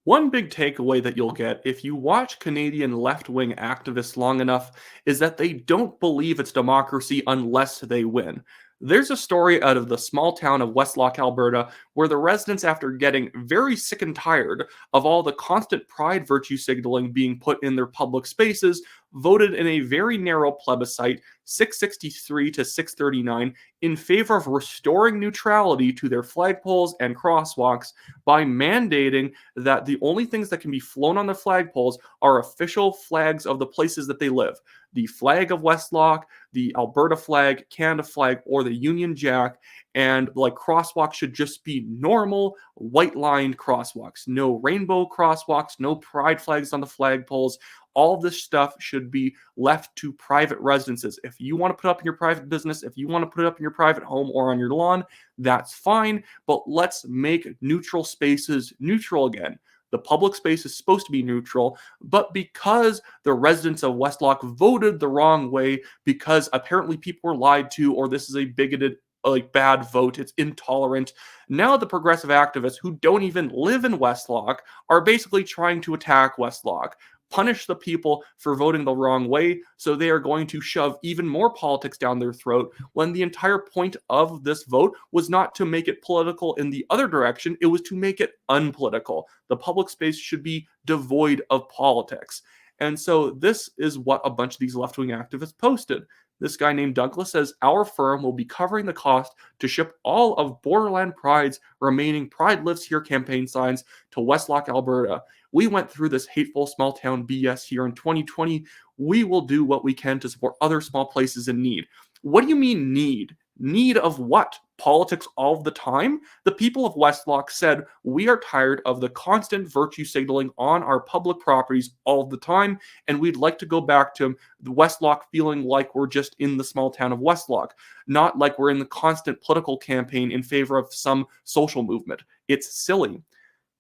One big takeaway that you'll get if you watch Canadian left wing activists long enough is that they don't believe it's democracy unless they win. There's a story out of the small town of Westlock, Alberta, where the residents, after getting very sick and tired of all the constant pride virtue signaling being put in their public spaces, voted in a very narrow plebiscite, 663 to 639, in favor of restoring neutrality to their flagpoles and crosswalks by mandating that the only things that can be flown on the flagpoles are official flags of the places that they live. The flag of Westlock, the Alberta flag, Canada flag, or the Union Jack, and like crosswalks should just be normal white lined crosswalks. No rainbow crosswalks, no pride flags on the flagpoles. All this stuff should be left to private residences. If you want to put up in your private business, if you want to put it up in your private home or on your lawn, that's fine. But let's make neutral spaces neutral again. The public space is supposed to be neutral, but because the residents of Westlock voted the wrong way, because apparently people were lied to, or this is a bigoted, like bad vote, it's intolerant. Now the progressive activists who don't even live in Westlock are basically trying to attack Westlock, punish the people for voting the wrong way, so they are going to shove even more politics down their throat when the entire point of this vote was not to make it political in the other direction, it was to make it unpolitical. The public space should be devoid of politics. And so this is what a bunch of these left-wing activists posted. This guy named Douglas says, our firm will be covering the cost to ship all of Borderland Pride's remaining Pride Lives Here campaign signs to Westlock, Alberta. We went through this hateful small town BS here in 2020. We will do what we can to support other small places in need. What do you mean need? Need of what? Politics all the time? The people of Westlock said, we are tired of the constant virtue signaling on our public properties all the time, and we'd like to go back to the Westlock feeling like we're just in the small town of Westlock, not like we're in the constant political campaign in favor of some social movement. It's silly.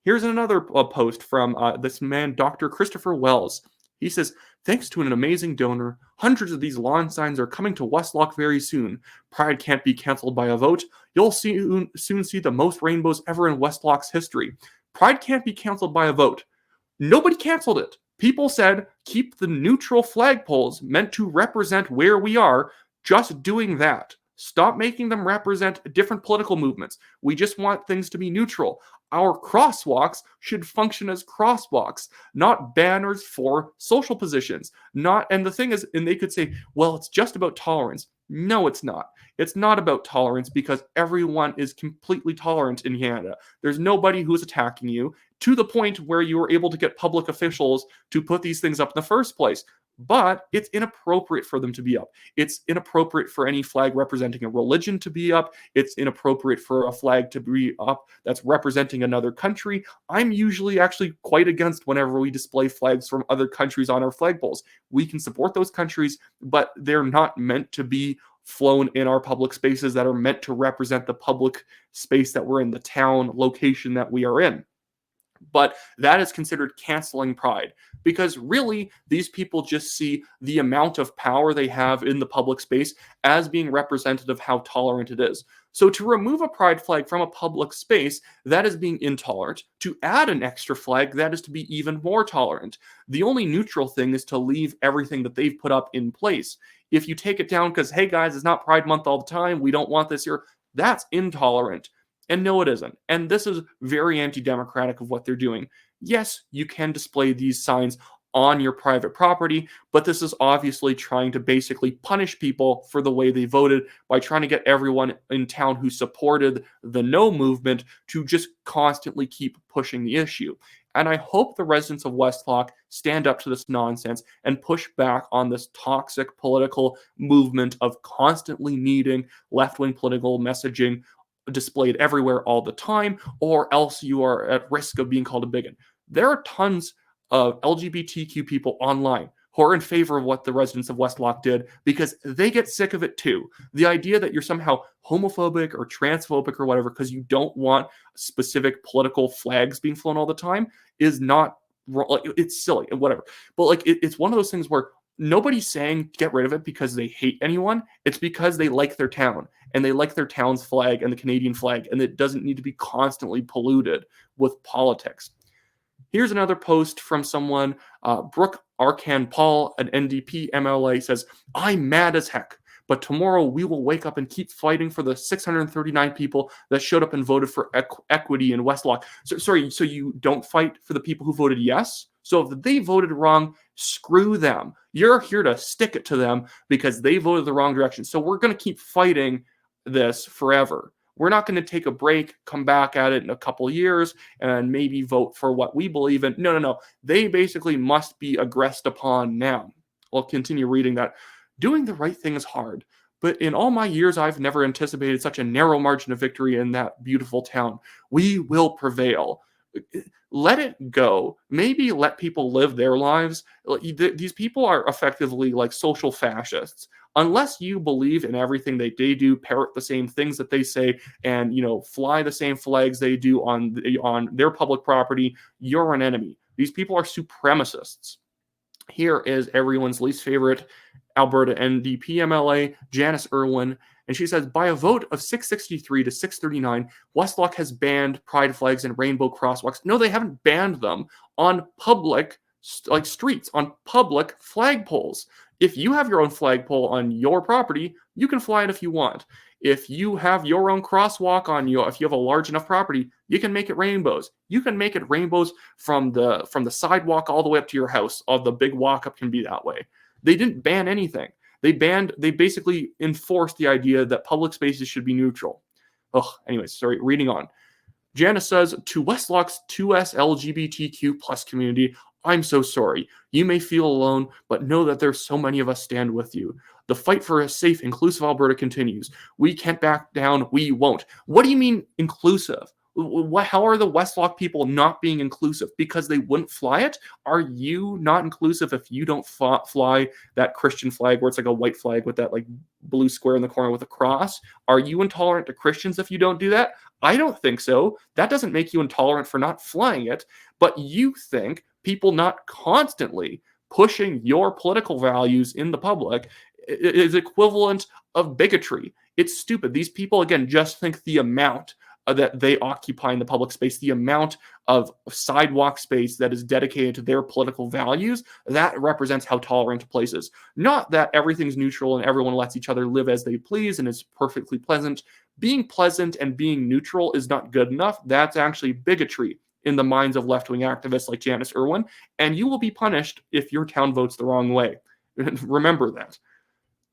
Here's another post from this man, Dr. Christopher Wells. He says, thanks to an amazing donor, hundreds of these lawn signs are coming to Westlock very soon. Pride can't be canceled by a vote. You'll soon see the most rainbows ever in Westlock's history. Pride can't be canceled by a vote. Nobody canceled it. People said, keep the neutral flagpoles meant to represent where we are, just doing that. Stop making them represent different political movements. We just want things to be neutral. Our crosswalks should function as crosswalks, not banners for social positions. And the thing is, and they could say, well, it's just about tolerance. No, it's not. It's not about tolerance because everyone is completely tolerant in Canada. There's nobody who's attacking you to the point where you were able to get public officials to put these things up in the first place. But it's inappropriate for them to be up. It's inappropriate for any flag representing a religion to be up. It's inappropriate for a flag to be up that's representing another country. I'm usually actually quite against whenever we display flags from other countries on our flagpoles. We can support those countries, but they're not meant to be flown in our public spaces that are meant to represent the public space that we're in, the town location that we are in. But that is considered canceling pride because really these people just see the amount of power they have in the public space as being representative of how tolerant it is. So to remove a pride flag from a public space, that is being intolerant. To add an extra flag, that is to be even more tolerant. The only neutral thing is to leave everything that they've put up in place. If you take it down because, hey guys, it's not Pride Month all the time, we don't want this here, that's intolerant. And no, it isn't. And this is very anti-democratic of what they're doing. Yes, you can display these signs on your private property, but this is obviously trying to basically punish people for the way they voted by trying to get everyone in town who supported the no movement to just constantly keep pushing the issue. And I hope the residents of Westlock stand up to this nonsense and push back on this toxic political movement of constantly needing left-wing political messaging displayed everywhere all the time, or else you are at risk of being called a bigot. There are tons of LGBTQ people online who are in favor of what the residents of Westlock did because they get sick of it too. The idea that you're somehow homophobic or transphobic or whatever because you don't want specific political flags being flown all the time is not wrong. Like, it's silly and whatever. But like it's one of those things where nobody's saying get rid of it because they hate anyone. It's because they like their town and they like their town's flag and the Canadian flag, and it doesn't need to be constantly polluted with politics. Here's another post from someone, Brooke Arcan Paul, an NDP MLA, says, I'm mad as heck. But tomorrow we will wake up and keep fighting for the 639 people that showed up and voted for equity in Westlock. So you don't fight for the people who voted yes? So if they voted wrong, screw them. You're here to stick it to them because they voted the wrong direction. So we're going to keep fighting this forever. We're not going to take a break, come back at it in a couple of years, and maybe vote for what we believe in. No. They basically must be aggressed upon now. I'll continue reading that. Doing the right thing is hard, but in all my years, I've never anticipated such a narrow margin of victory in that beautiful town. We will prevail. Let it go. Maybe let people live their lives. These people are effectively like social fascists. Unless you believe in everything they do, parrot the same things that they say, and fly the same flags they do on their public property, you're an enemy. These people are supremacists. Here is everyone's least favorite Alberta NDP MLA, Janice Irwin, and she says, by a vote of 663 to 639, Westlock has banned pride flags and rainbow crosswalks. No, they haven't banned them on public streets, on public flagpoles. If you have your own flagpole on your property, you can fly it if you want. If you have your own crosswalk if you have a large enough property, you can make it rainbows. You can make it rainbows from the sidewalk all the way up to your house. All the big walk up can be that way. They didn't ban anything. They basically enforced the idea that public spaces should be neutral. Anyways, sorry, reading on. Janice says, to Westlock's 2S LGBTQ plus community, I'm so sorry. You may feel alone, but know that there's so many of us stand with you. The fight for a safe, inclusive Alberta continues. We can't back down. We won't. What do you mean inclusive? How are the Westlock people not being inclusive? Because they wouldn't fly it? Are you not inclusive if you don't fly that Christian flag where it's like a white flag with that like blue square in the corner with a cross? Are you intolerant to Christians if you don't do that? I don't think so. That doesn't make you intolerant for not flying it. But you think people not constantly pushing your political values in the public is equivalent of bigotry. It's stupid. These people, again, just think the amount that they occupy in the public space, the amount of sidewalk space that is dedicated to their political values, that represents how tolerant a place is. Not that everything's neutral and everyone lets each other live as they please and is perfectly pleasant. Being pleasant and being neutral is not good enough. That's actually bigotry in the minds of left-wing activists like Janice Irwin, and you will be punished if your town votes the wrong way. Remember that.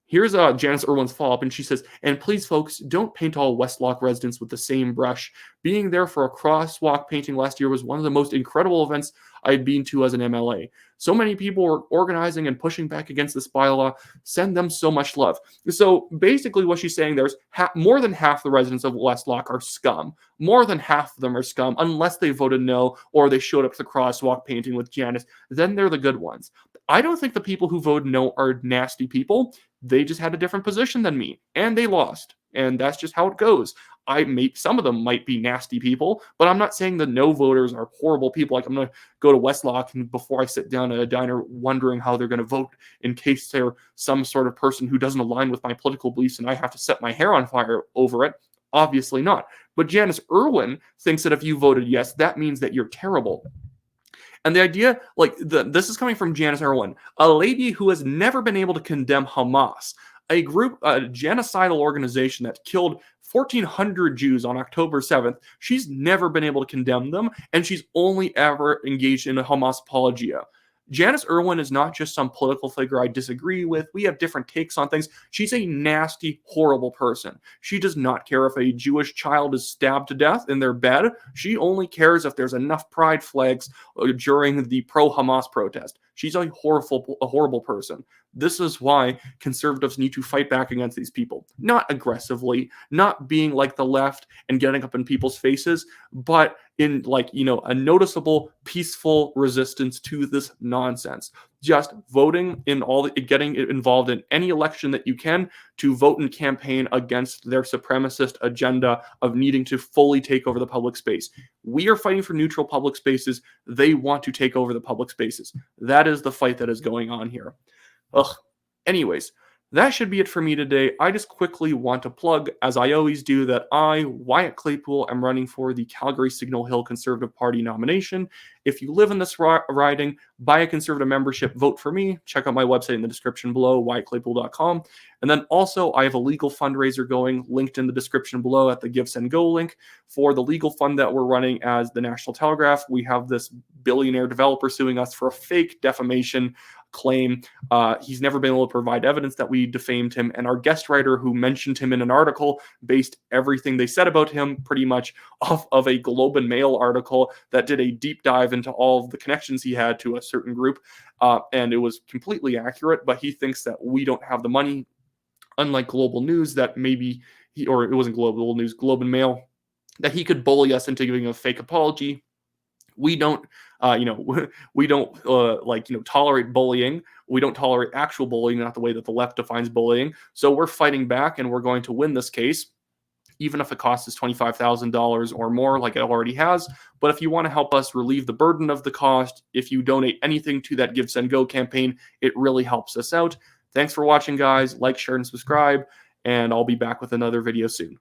Here's Janice Irwin's follow-up, and she says, and please, folks, don't paint all Westlock residents with the same brush. Being there for a crosswalk painting last year was one of the most incredible events I've been to as an MLA. So many people were organizing and pushing back against this bylaw. Send them so much love. So basically what she's saying there is more than half the residents of Westlock are scum. More than half of them are scum, unless they voted no or they showed up to the crosswalk painting with Janice. Then they're the good ones. I don't think the people who voted no are nasty people. They just had a different position than me, and they lost. And that's just how it goes. Some of them might be nasty people, but I'm not saying the no voters are horrible people. Like I'm going to go to Westlock and before I sit down at a diner wondering how they're going to vote in case they're some sort of person who doesn't align with my political beliefs and I have to set my hair on fire over it. Obviously not. But Janice Irwin thinks that if you voted yes, that means that you're terrible. And the idea, this is coming from Janice Irwin, a lady who has never been able to condemn Hamas, a genocidal organization that killed 1,400 Jews on October 7th. She's never been able to condemn them, and she's only ever engaged in a Hamas apologia. Janice Irwin is not just some political figure I disagree with. We have different takes on things. She's a nasty, horrible person. She does not care if a Jewish child is stabbed to death in their bed. She only cares if there's enough pride flags during the pro-Hamas protest. She's a horrible person. This is why conservatives need to fight back against these people. Not aggressively, not being like the left and getting up in people's faces, but in a noticeable, peaceful resistance to this nonsense. Just voting getting involved in any election that you can to vote and campaign against their supremacist agenda of needing to fully take over the public space. We are fighting for neutral public spaces. They want to take over the public spaces. That is the fight that is going on here. Anyways, That should be it for me today. I just quickly want to plug, as I always do, that I, Wyatt Claypool, am running for the Calgary Signal Hill Conservative Party nomination. If you live in this riding, buy a Conservative membership, vote for me. Check out my website in the description below, wyattclaypool.com. And then also, I have a legal fundraiser going, linked in the description below at the Give, Send, Go link for the legal fund that we're running as the National Telegraph. We have this billionaire developer suing us for a fake defamation claim. He's never been able to provide evidence that we defamed him, and our guest writer who mentioned him in an article based everything they said about him pretty much off of a Globe and Mail article that did a deep dive into all of the connections he had to a certain group, and it was completely accurate, but he thinks that we don't have the money, unlike Global News, that maybe or it wasn't Global News, Globe and Mail, that he could bully us into giving a fake apology. We don't, we don't tolerate bullying. We don't tolerate actual bullying, not the way that the left defines bullying. So we're fighting back, and we're going to win this case, even if it costs us $25,000 or more, like it already has. But if you want to help us relieve the burden of the cost, if you donate anything to that Give, Send, Go campaign, it really helps us out. Thanks for watching, guys. Like, share, and subscribe, and I'll be back with another video soon.